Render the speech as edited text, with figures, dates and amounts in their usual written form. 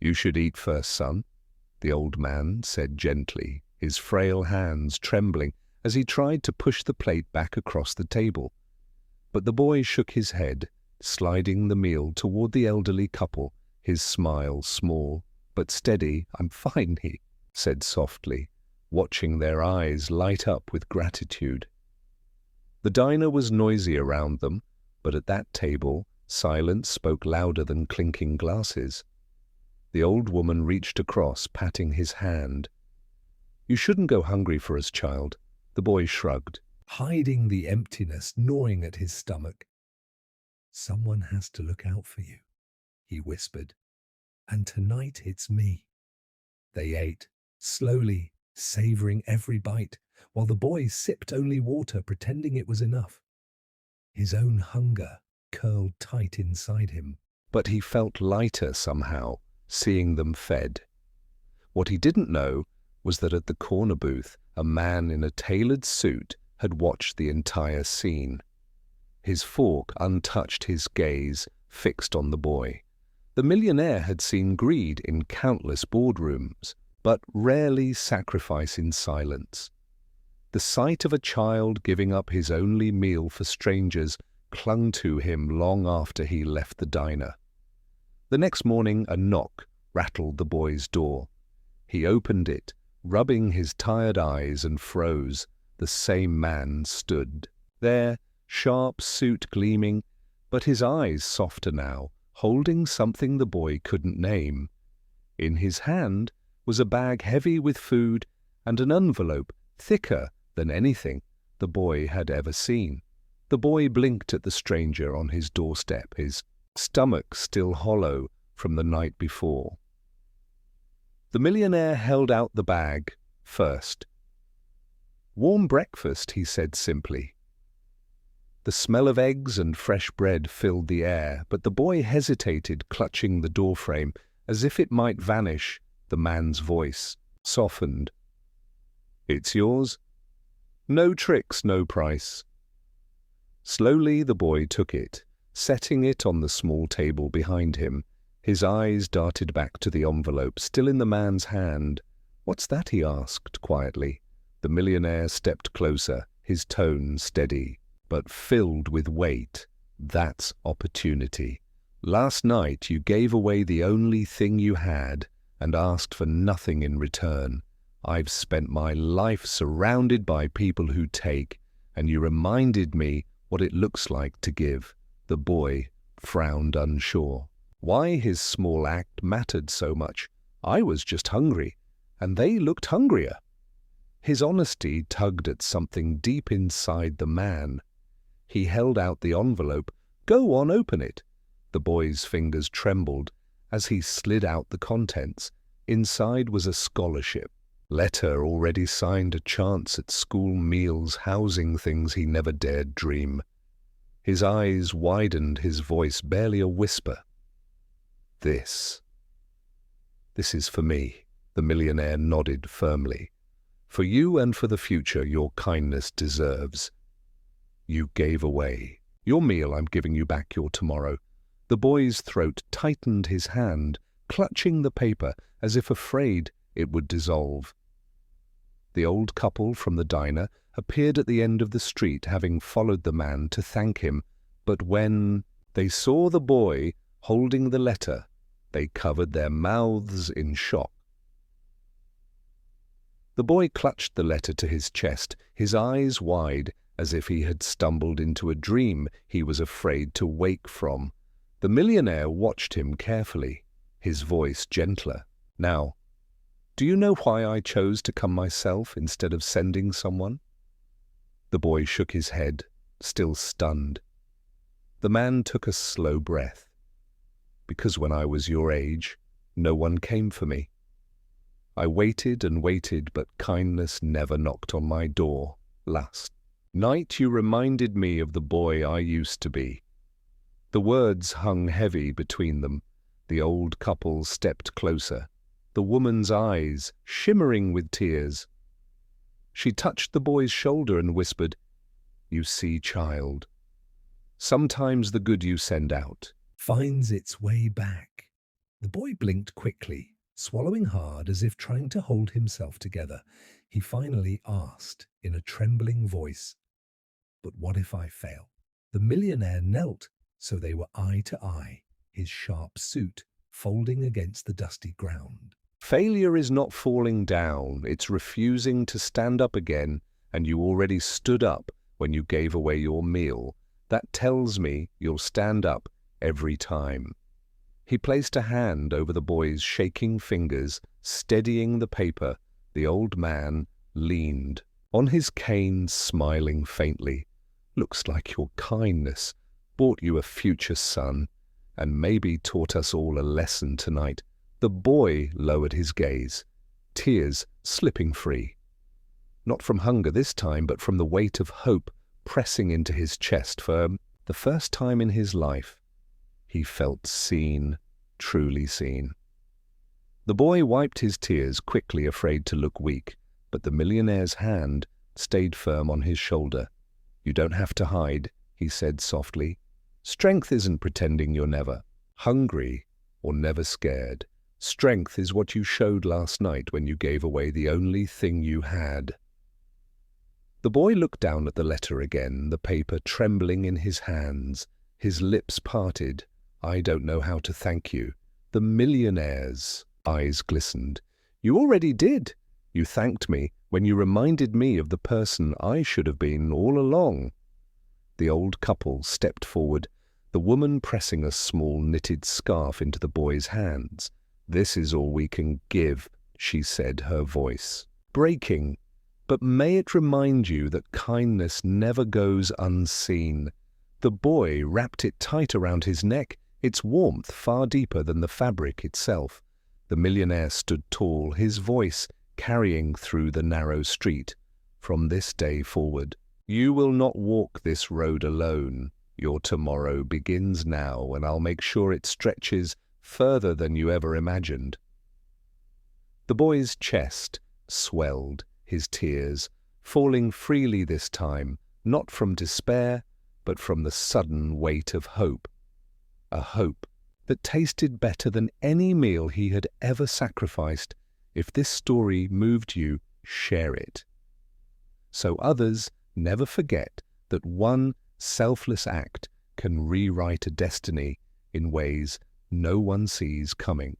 "You should eat first, son," the old man said gently, his frail hands trembling as he tried to push the plate back across the table. But the boy shook his head, sliding the meal toward the elderly couple, his smile small but steady. "I'm fine," he said softly, watching their eyes light up with gratitude. The diner was noisy around them, but at that table, silence spoke louder than clinking glasses. The old woman reached across, patting his hand. "You shouldn't go hungry for us, child," the boy shrugged, hiding the emptiness gnawing at his stomach. "Someone has to look out for you," he whispered. "And tonight it's me." They ate, slowly, savoring every bite, while the boy sipped only water, pretending it was enough. His own hunger curled tight inside him, but he felt lighter somehow, seeing them fed. What he didn't know was that at the corner booth, a man in a tailored suit had watched the entire scene. His fork untouched, his gaze fixed on the boy. The millionaire had seen greed in countless boardrooms, but rarely sacrifice in silence. The sight of a child giving up his only meal for strangers clung to him long after he left the diner. The next morning, a knock rattled the boy's door. He opened it, rubbing his tired eyes, and froze. The same man stood there, sharp suit gleaming, but his eyes softer now, holding something the boy couldn't name. In his hand was a bag heavy with food and an envelope thicker than anything the boy had ever seen. The boy blinked at the stranger on his doorstep, his stomach still hollow from the night before. The millionaire held out the bag first. "Warm breakfast," he said simply. The smell of eggs and fresh bread filled the air, but the boy hesitated, clutching the doorframe as if it might vanish. The man's voice softened. "It's yours. No tricks, no price." Slowly the boy took it, setting it on the small table behind him. His eyes darted back to the envelope, still in the man's hand. "What's that?" he asked quietly. The millionaire stepped closer, his tone steady, but filled with weight. "That's opportunity. Last night you gave away the only thing you had and asked for nothing in return. I've spent my life surrounded by people who take, and you reminded me what it looks like to give." The boy frowned, unsure why his small act mattered so much. "I was just hungry, and they looked hungrier." His honesty tugged at something deep inside the man. He held out the envelope. "Go on, open it." The boy's fingers trembled as he slid out the contents. Inside was a scholarship letter, already signed, a chance at school meals, housing, things he never dared dream. His eyes widened, his voice barely a whisper. This is for me." The millionaire nodded firmly. "For you and for the future your kindness deserves. You gave away your meal, I'm giving you back your tomorrow." The boy's throat tightened, his hand clutching the paper as if afraid it would dissolve. The old couple from the diner appeared at the end of the street, having followed the man to thank him, but when they saw the boy holding the letter, they covered their mouths in shock. The boy clutched the letter to his chest, his eyes wide, as if he had stumbled into a dream he was afraid to wake from. The millionaire watched him carefully, his voice gentler. "Now, do you know why I chose to come myself instead of sending someone?" The boy shook his head, still stunned. The man took a slow breath. "Because when I was your age, no one came for me. I waited and waited, but kindness never knocked on my door. Last night you reminded me of the boy I used to be." The words hung heavy between them. The old couple stepped closer, the woman's eyes shimmering with tears. She touched the boy's shoulder and whispered, "You see, child, sometimes the good you send out finds its way back." The boy blinked quickly, swallowing hard as if trying to hold himself together. He finally asked in a trembling voice, "But what if I fail?" The millionaire knelt so they were eye to eye, his sharp suit folding against the dusty ground. Failure is not falling down, it's refusing to stand up again, and you already stood up when you gave away your meal. That tells me you'll stand up every time. He placed a hand over the boy's shaking fingers, steadying the paper. The old man leaned on his cane, smiling faintly. "Looks like your kindness bought you a future son, and maybe taught us all a lesson tonight." The boy lowered his gaze, tears slipping free. Not from hunger this time, but from the weight of hope pressing into his chest. For the first time in his life, he felt seen, truly seen. The boy wiped his tears quickly, afraid to look weak, but the millionaire's hand stayed firm on his shoulder. "You don't have to hide," he said softly. "Strength isn't pretending you're never hungry or never scared. Strength is what you showed last night when you gave away the only thing you had." The boy looked down at the letter again, the paper trembling in his hands. His lips parted. "I don't know how to thank you." The millionaire's eyes glistened. "You already did. You thanked me when you reminded me of the person I should have been all along." The old couple stepped forward, the woman pressing a small knitted scarf into the boy's hands. "This is all we can give," she said, her voice breaking. "But may it remind you that kindness never goes unseen." The boy wrapped it tight around his neck, its warmth far deeper than the fabric itself. The millionaire stood tall, his voice carrying through the narrow street. "From this day forward, you will not walk this road alone. Your tomorrow begins now, and I'll make sure it stretches further than you ever imagined." The boy's chest swelled, his tears falling freely this time, not from despair, but from the sudden weight of hope. A hope that tasted better than any meal he had ever sacrificed. If this story moved you, share it, so others never forget that one selfless act can rewrite a destiny in ways no one sees coming.